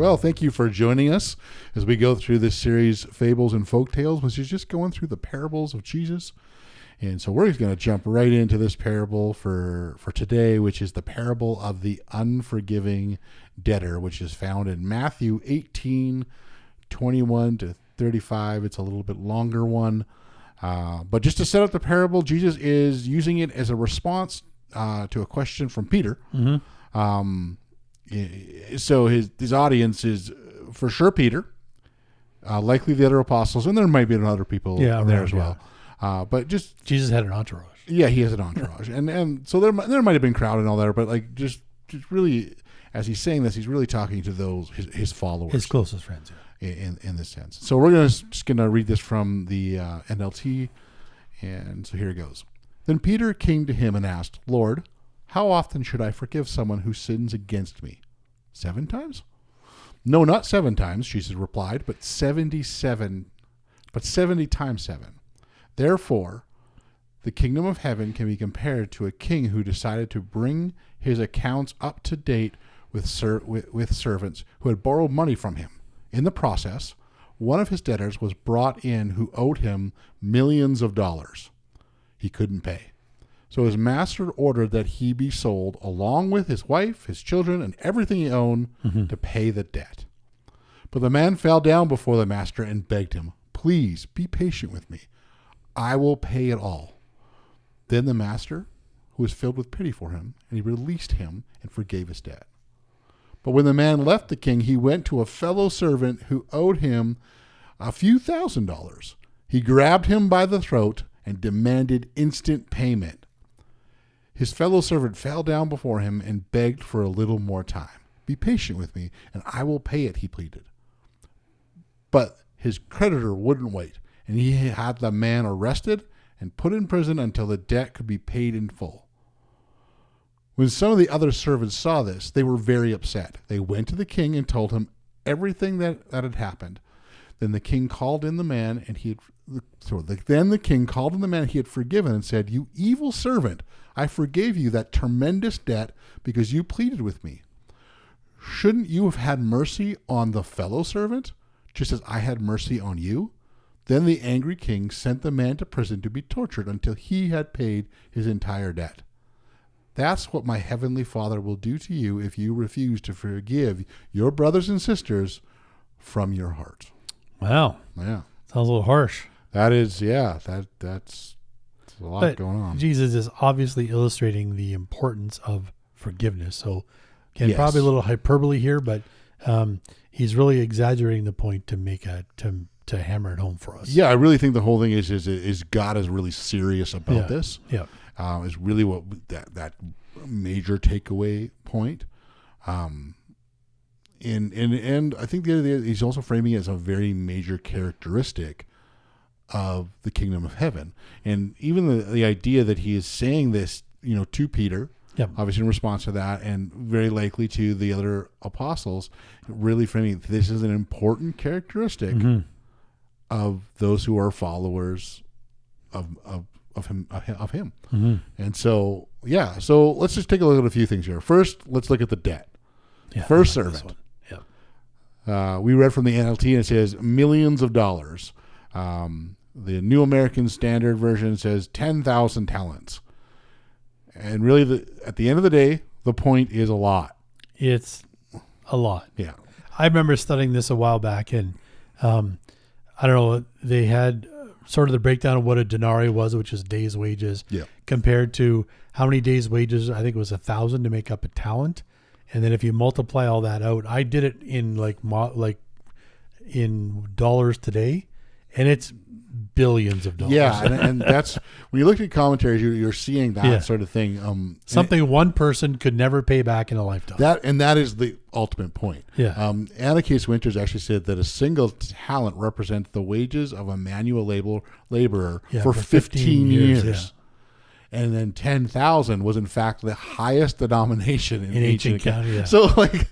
Well, thank you for joining us as we go through this series, Fables and Folktales, which is just going through the parables of Jesus. And so we're going to jump right into this parable for today, which is the parable of the unforgiving debtor, which is found in Matthew 18:21 to 35. It's a little bit longer one. But just to set up the parable, Jesus is using it as a response to a question from Peter. So his audience is for sure Peter, likely the other apostles, and there might be other people there as well. But just Jesus had an entourage. Yeah, he has an entourage, and so there might have been crowd and all that, but like just really, as he's saying this, he's really talking to those his followers, his closest friends. Yeah. In this sense. So we're just gonna read this from the NLT, and so here it goes. Then Peter came to him and asked, "Lord, how often should I forgive someone who sins against me? 7 times? No, not 7 times," Jesus replied, but 70 times 7. Therefore, the kingdom of heaven can be compared to a king who decided to bring his accounts up to date with servants who had borrowed money from him. In the process, one of his debtors was brought in who owed him millions of dollars. He couldn't pay. So his master ordered that he be sold along with his wife, his children, and everything he owned to pay the debt. But the man fell down before the master and begged him, "Please be patient with me. I will pay it all." Then the master, who was filled with pity for him, and he released him and forgave his debt. But when the man left the king, he went to a fellow servant who owed him a few $1,000s. He grabbed him by the throat and demanded instant payment. His fellow servant fell down before him and begged for a little more time. "Be patient with me, and I will pay it," he pleaded. But his creditor wouldn't wait, and he had the man arrested and put in prison until the debt could be paid in full. When some of the other servants saw this, they were very upset. They went to the king and told him everything that had happened. Then the king called in the man and he had forgiven and said, "You evil servant, I forgave you that tremendous debt because you pleaded with me. Shouldn't you have had mercy on the fellow servant, just as I had mercy on you?" Then the angry king sent the man to prison to be tortured until he had paid his entire debt. That's what my heavenly Father will do to you if you refuse to forgive your brothers and sisters from your heart. Wow. Yeah. Sounds a little harsh. That is, that's a lot going on. Jesus is obviously illustrating the importance of forgiveness. So, again, probably a little hyperbole here, but he's really exaggerating the point to make to hammer it home for us. Yeah, I really think the whole thing is God is really serious about this. Yeah. Is really what that major takeaway point. And I think the other thing, he's also framing it as a very major characteristic of the kingdom of heaven. And even the idea that he is saying this, to Peter, obviously in response to that, and very likely to the other apostles, really framing this is an important characteristic of those who are followers of him. And so let's just take a look at a few things here. First, let's look at the debt. First servant. We read from the NLT and it says millions of dollars. The New American Standard Version says 10,000 talents. And really, at the end of the day, the point is a lot. It's a lot. Yeah. I remember studying this a while back, and I don't know, they had sort of the breakdown of what a denarii was, which is day's wages, compared to how many days' wages. I think it was 1,000 to make up a talent. And then if you multiply all that out, I did it in like in dollars today, and it's billions of dollars. Yeah, and that's when you look at commentaries, you're seeing that sort of thing. Something one person could never pay back in a lifetime. That is the ultimate point. Yeah. Anna Case Winters actually said that a single talent represents the wages of a manual laborer for 15 years. Yeah. And then 10,000 was in fact the highest denomination in ancient accounting. Yeah. So like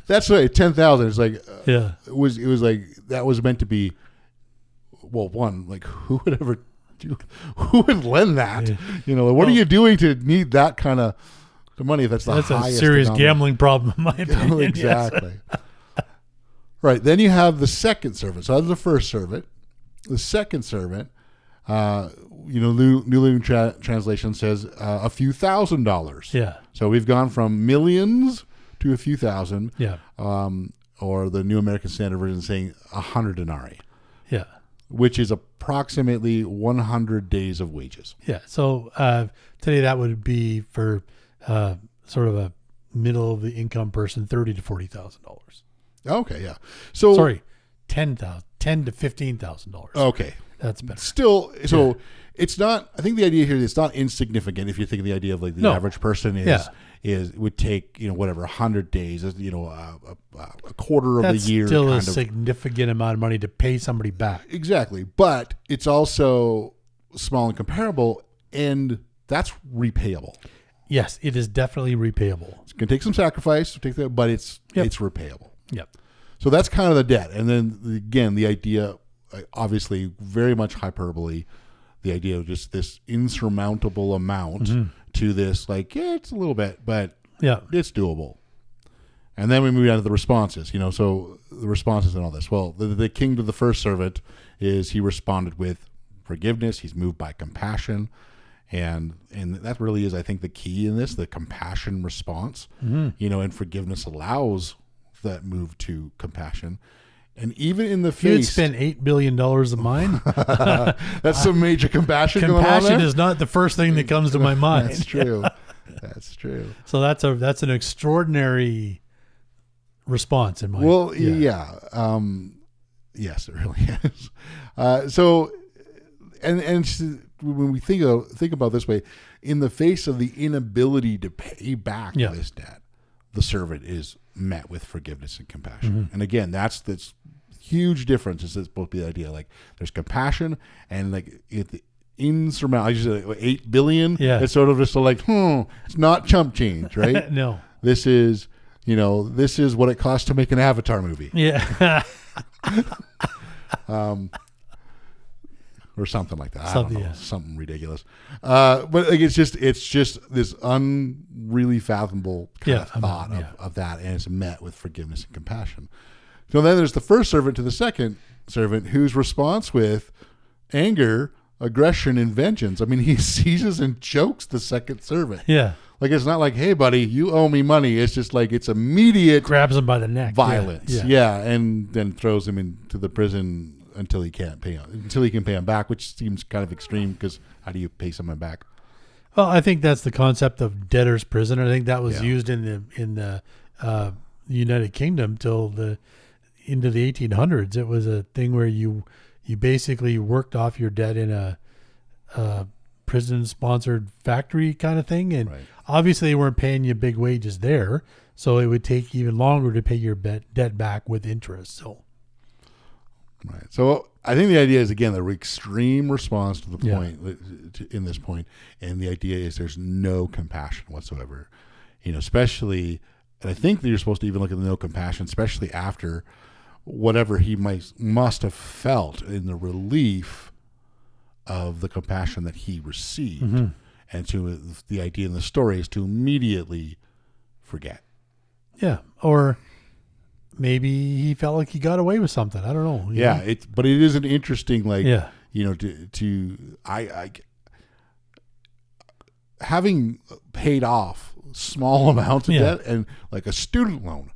that's right, 10,000 is like it was like that was meant to be. Well, one, like who would lend that? Yeah. What are you doing to need that kind of money? That's the highest. That's a serious gambling problem, in my opinion. Exactly. Right. Then you have the second servant. So that's the first servant. The second servant, New Living Translation says a few $1,000s. Yeah. So we've gone from millions to a few thousand. Yeah. Or the New American Standard Version saying 100 denarii. Yeah. Which is approximately 100 days of wages. Yeah. So today that would be for sort of a middle of the income person, $30,000 to $40,000. Okay, yeah. So sorry, $10,000 to $15,000. Okay, that's better. Still, so it's not. I think the idea here is it's not insignificant. If you think of the idea of like the average person would take whatever 100 days, a quarter of the year. That's still a significant amount of money to pay somebody back. Exactly, but it's also small and comparable, and that's repayable. Yes, it is definitely repayable. It's going to take some sacrifice to take that, but it's repayable. Yep. So that's kind of the debt. And then again, the idea, obviously very much hyperbole, the idea of just this insurmountable amount to this, it's a little bit, but it's doable. And then we move on to the responses, so the responses and all this. Well, the king to the first servant is he responded with forgiveness. He's moved by compassion. And that really is, I think, the key in this, the compassion response, and forgiveness allows that move to compassion. And even in the face... You'd spend $8 billion of mine. That's some major compassion going on there. Compassion is not the first thing that comes to my mind. That's true. That's true. So that's an extraordinary response in my... Well, yeah. Yes, it really is. And when we think about it this way, in the face of the inability to pay back this debt, the servant is met with forgiveness and compassion. And again, that's this huge difference. Is supposed to be the idea there's compassion and insurmountable. I just said 8 billion. Yeah, it's sort of just it's not chump change, right? No, this is what it costs to make an Avatar movie. Yeah. Or something like that. Something ridiculous. But it's just this unreally fathomable kind of thought of that, and it's met with forgiveness and compassion. So then there's the first servant to the second servant, whose response with anger, aggression, and vengeance. I mean, he seizes and chokes the second servant. Yeah. It's not like, hey, buddy, you owe me money. It's just it's immediate. Grabs him by the neck. Violence. Yeah. And then throws him into the prison until he can pay him back, which seems kind of extreme because how do you pay someone back? Well, I think that's the concept of debtor's prison. I think that was used in the United Kingdom till into the 1800s. It was a thing where you basically worked off your debt in a prison-sponsored factory kind of thing, and obviously they weren't paying you big wages there, so it would take even longer to pay your debt back with interest. Right. So I think the idea is, again, the extreme response to the point in this point, and the idea is there's no compassion whatsoever, especially, and I think that you're supposed to even look at the no compassion, especially after whatever he must have felt in the relief of the compassion that he received. And to the idea in the story is to immediately forget. Yeah. Or maybe he felt like he got away with something. I don't know. But it is an interesting, having paid off small amounts of debt and like a student loan,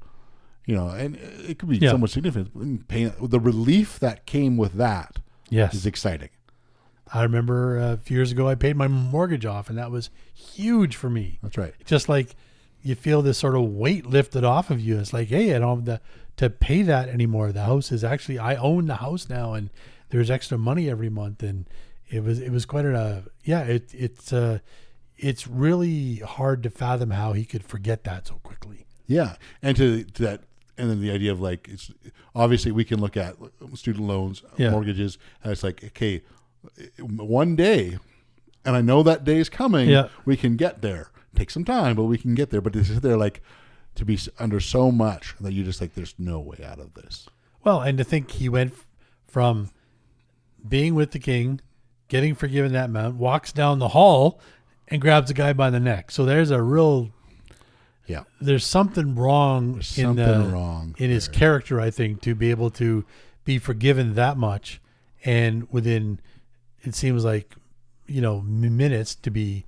and it could be somewhat significant. Paying the relief that came with that is exciting. I remember a few years ago I paid my mortgage off, and that was huge for me. That's right. Just like you feel this sort of weight lifted off of you. It's like, hey, I don't have to pay that anymore. The house is actually, I own the house now, and there's extra money every month. And it was quite it's really hard to fathom how he could forget that so quickly. Yeah. And to that, and then the idea of it's obviously we can look at student loans, mortgages, and it's like, okay, one day, and I know that day is coming, we can get there. Take some time, but we can get there. But to sit there to be under so much that you just there's no way out of this. Well, and to think he went from being with the king, getting forgiven that amount, walks down the hall and grabs the guy by the neck. So there's a real Yeah. there's something wrong There's in something wrong in his there. character, I think, to be able to be forgiven that much, and within, it seems like, minutes to be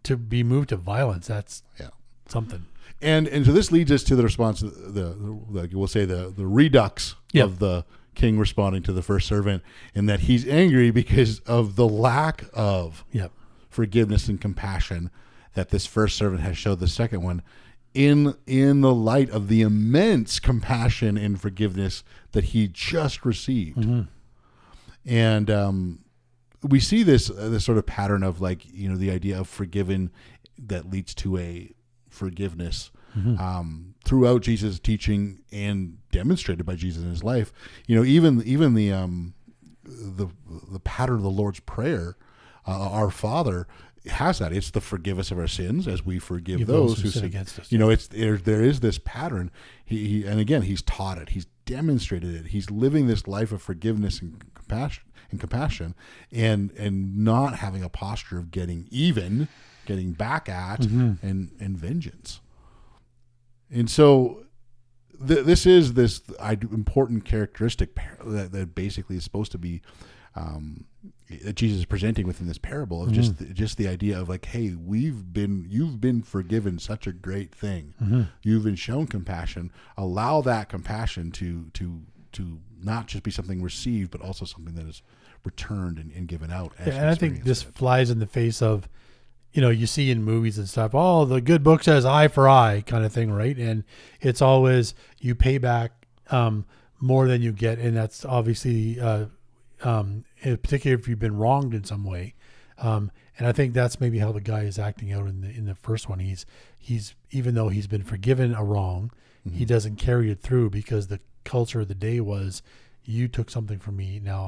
to be moved to violence. That's something. And so this leads us to the response, we'll say the redux of the king responding to the first servant, and that he's angry because of the lack of forgiveness and compassion that this first servant has showed the second one, in the light of the immense compassion and forgiveness that he just received. Mm-hmm. And we see this sort of pattern of the idea of forgiven that leads to a forgiveness throughout Jesus' teaching and demonstrated by Jesus in his life. Even the pattern of the Lord's Prayer, our Father, has that. It's the forgive us of our sins as we forgive those who sin against us. There is this pattern. And again, he's taught it. He's demonstrated it. He's living this life of forgiveness and compassion, and not having a posture of getting back at, and vengeance. And so this is this important characteristic that basically is supposed to be that Jesus is presenting within this parable of just the idea of hey, you've been forgiven such a great thing. You've been shown compassion. Allow that compassion to not just be something received, but also something that is returned and given out. And I think this flies in the face of, you see in movies and stuff, the good book says eye for eye kind of thing, right? And it's always you pay back more than you get, and that's obviously particularly if you've been wronged in some way. And I think that's maybe how the guy is acting out in the first one. He's even though he's been forgiven a wrong, he doesn't carry it through, because the culture of the day was, you took something from me, now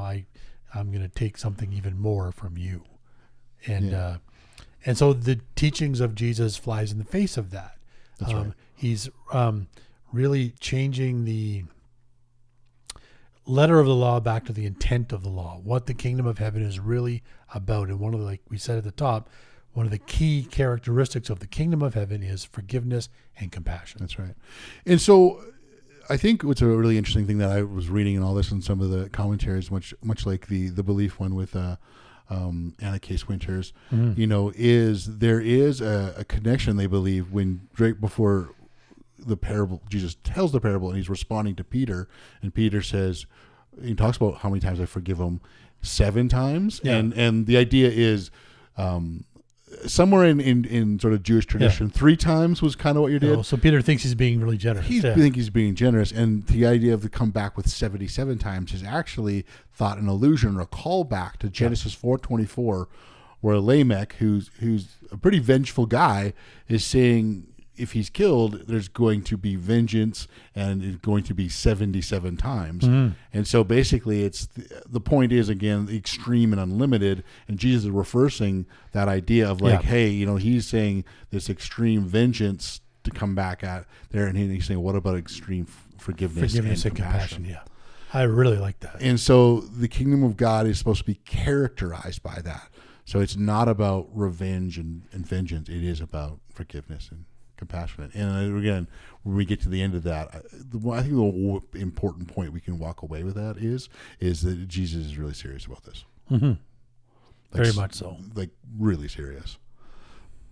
I'm going to take something even more from you. And so the teachings of Jesus flies in the face of that. That's right. He's really changing the letter of the law back to the intent of the law, what the kingdom of heaven is really about. And one of the, like we said at the top, one of the key characteristics of the kingdom of heaven is forgiveness and compassion. That's right. And so I think what's a really interesting thing that I was reading in all this and some of the commentaries, much like the belief one with Anna Case Winters, is there is a connection, they believe, when right before the parable, Jesus tells the parable and he's responding to Peter, and Peter says, he talks about how many times I forgive him, 7 times. Yeah. And the idea is, somewhere in sort of Jewish tradition, 3 times was kind of what you did. So Peter thinks he's being really generous. I think he's being generous, and the idea of to come back with 77 times is actually thought an allusion or a callback to Genesis 4:24, where Lamech, who's a pretty vengeful guy, is saying if he's killed, there's going to be vengeance, and it's going to be 77 times. And so basically it's the point is, again, extreme and unlimited, and Jesus is reversing that idea of hey, he's saying this extreme vengeance to come back at there, and he's saying, what about extreme forgiveness and compassion? Yeah, I really like that. And so the kingdom of God is supposed to be characterized by that. So it's not about revenge and vengeance. It is about forgiveness and compassionate. And again, when we get to the end of that, I think the important point we can walk away with that is that Jesus is really serious about this. Very much so. Like really serious.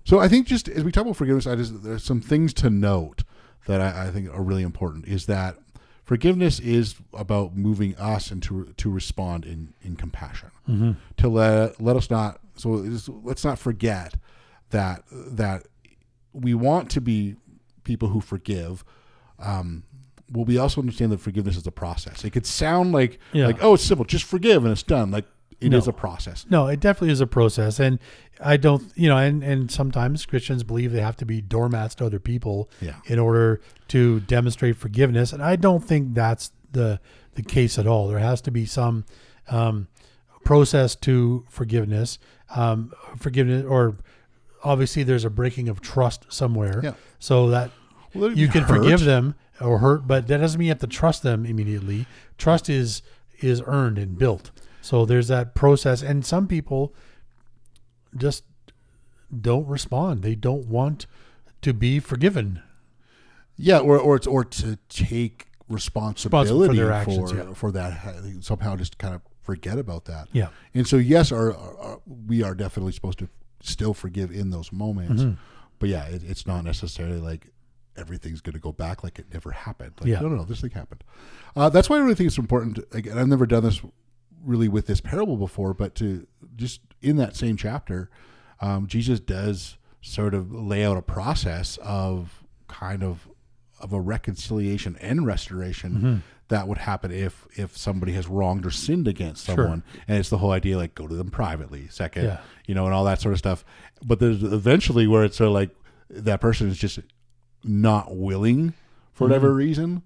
So I think just as we talk about forgiveness, there's some things to note that I think are really important, is that forgiveness is about moving us into to respond in compassion. To let us not, let's not forget that we want to be people who forgive. Well, we also understand that forgiveness is a process. It could sound like, it's simple, just forgive and it's done. Like it is a process. No, it definitely is a process. And I don't, and sometimes Christians believe they have to be doormats to other people in order to demonstrate forgiveness. And I don't think that's the case at all. There has to be some process to forgiveness, or obviously there's a breaking of trust somewhere, so that you can forgive them or hurt, but that doesn't mean you have to trust them immediately. Trust is earned and built. So there's that process, and some people just don't respond. They don't want to be forgiven. Yeah, or to take responsibility for their actions, for that. Somehow just kind of forget about that. Yeah. And so yes, we are definitely supposed to still forgive in those moments. Mm-hmm. But yeah, it's not necessarily like everything's going to go back like it never happened. Like, Yeah. no, this thing happened. That's why I really think it's important. And I've never done this really with this parable before, but to just in that same chapter, Jesus does sort of lay out a process of kind of a reconciliation and restoration that would happen if somebody has wronged or sinned against someone. Sure. And it's the whole idea, like, go to them privately, second, and all that sort of stuff. But there's eventually where it's sort of like that person is just not willing for whatever reason.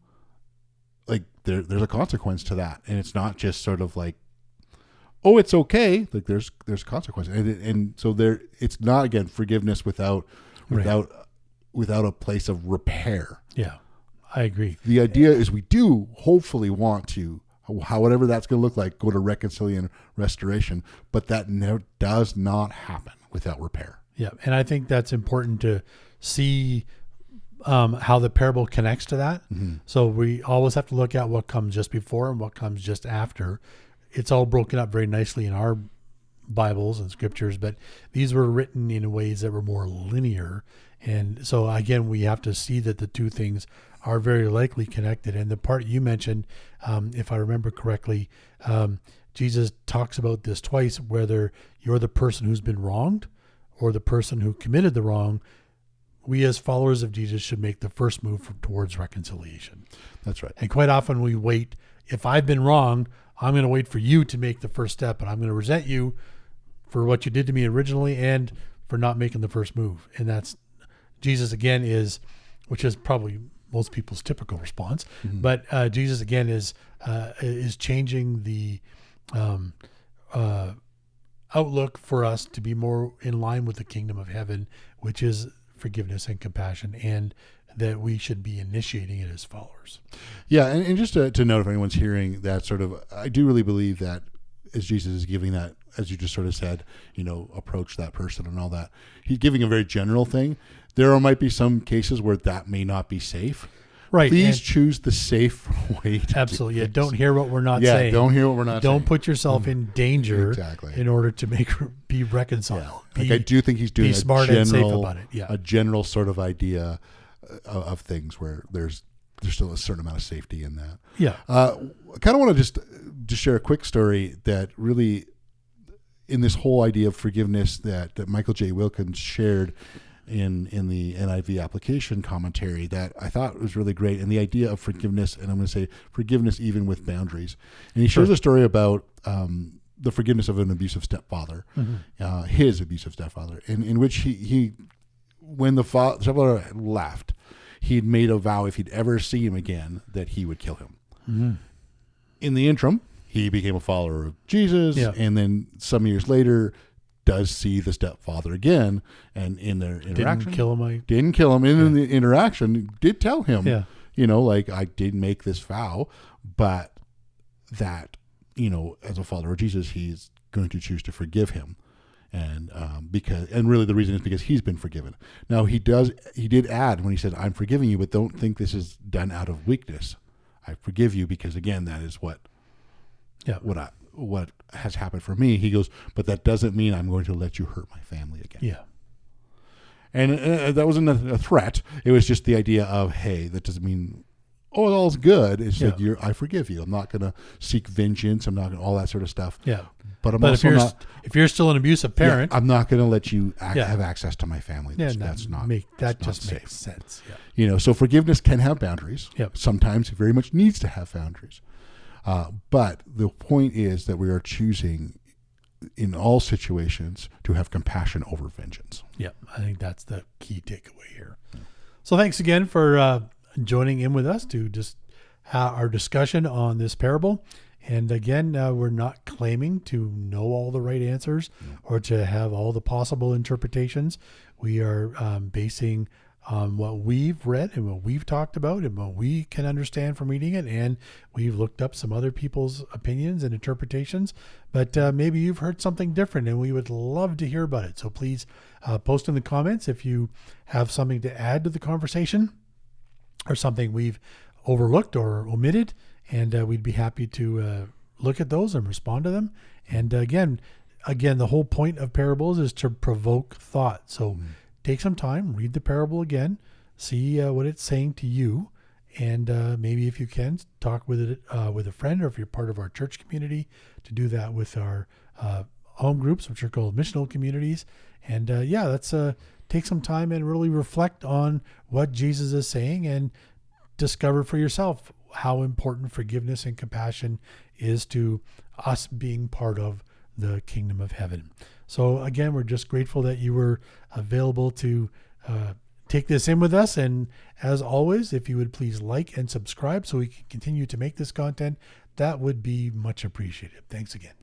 Like there's a consequence to that. And it's not just sort of like, oh, it's okay. Like there's consequences. And so it's not, again, forgiveness without a place of repair. Yeah, I agree. The idea is we do hopefully want to, however that's going to look like, go to reconciliation and restoration, but that does not happen without repair. Yeah, and I think that's important to see how the parable connects to that. Mm-hmm. So we always have to look at what comes just before and what comes just after. It's all broken up very nicely in our Bibles and scriptures, but these were written in ways that were more linear. And so again, we have to see that the two things are very likely connected. And the part you mentioned, if I remember correctly, Jesus talks about this twice, whether you're the person who's been wronged or the person who committed the wrong. We as followers of Jesus should make the first move towards reconciliation. That's right. And quite often we wait. If I've been wrong, I'm going to wait for you to make the first step, and I'm going to resent you for what you did to me originally and for not making the first move. And that's Jesus again which is probably most people's typical response, but Jesus again is changing the outlook for us to be more in line with the kingdom of heaven, which is forgiveness and compassion, and that we should be initiating it as followers. Yeah, and just to note, if anyone's hearing that sort of, I do really believe that as Jesus is giving that, as you just sort of said, approach that person and all that, he's giving a very general thing. There might be some cases where that may not be safe. Right. Please choose the safe way to absolutely. Yeah. Don't hear what we're not saying. Yeah, don't hear what we're not saying. Don't put yourself in danger exactly. in order to be reconciled. Yeah. I do think he's doing smart and safe about it. Yeah. A general sort of idea of things where there's still a certain amount of safety in that. Yeah. I kind of want to just share a quick story that really, in this whole idea of forgiveness that Michael J. Wilkins shared in the NIV application commentary, that I thought was really great. And the idea of forgiveness, and I'm going to say forgiveness even with boundaries. And he shares a story about the forgiveness of an abusive stepfather, his abusive stepfather, in which he when the stepfather left, he'd made a vow if he'd ever see him again that he would kill him. Mm-hmm. In the interim, he became a follower of Jesus, and then some years later does see the stepfather again, and in their interaction, didn't kill him. In the interaction, did tell him, like, I did make this vow, but that, as a follower of Jesus, he's going to choose to forgive him. And really the reason is because he's been forgiven. Now he did add when he said, I'm forgiving you, but don't think this is done out of weakness. I forgive you because, again, that is what has happened for me. He goes, but that doesn't mean I'm going to let you hurt my family again. Yeah. And that wasn't a threat. It was just the idea of, hey, that doesn't mean, oh, all's good. It's like, I forgive you. I'm not going to seek vengeance. I'm not going to all that sort of stuff. Yeah. But if you're still an abusive parent, I'm not going to let you have access to my family. That's not makes sense. Yeah. So forgiveness can have boundaries. Yep. Sometimes it very much needs to have boundaries. But the point is that we are choosing in all situations to have compassion over vengeance. Yeah. I think that's the key takeaway here. Yeah. So thanks again for joining in with us to just have our discussion on this parable. And again, we're not claiming to know all the right answers or to have all the possible interpretations. We are basing what we've read and what we've talked about and what we can understand from reading it. And we've looked up some other people's opinions and interpretations, but maybe you've heard something different, and we would love to hear about it. So please post in the comments if you have something to add to the conversation or something we've overlooked or omitted, and we'd be happy to look at those and respond to them. And again, the whole point of parables is to provoke thought. So take some time, read the parable again, see what it's saying to you, and maybe if you can, talk with it with a friend, or if you're part of our church community, to do that with our home groups, which are called missional communities. And let's take some time and really reflect on what Jesus is saying and discover for yourself how important forgiveness and compassion is to us being part of the kingdom of heaven. So again, we're just grateful that you were available to take this in with us. And as always, if you would please like and subscribe so we can continue to make this content, that would be much appreciated. Thanks again.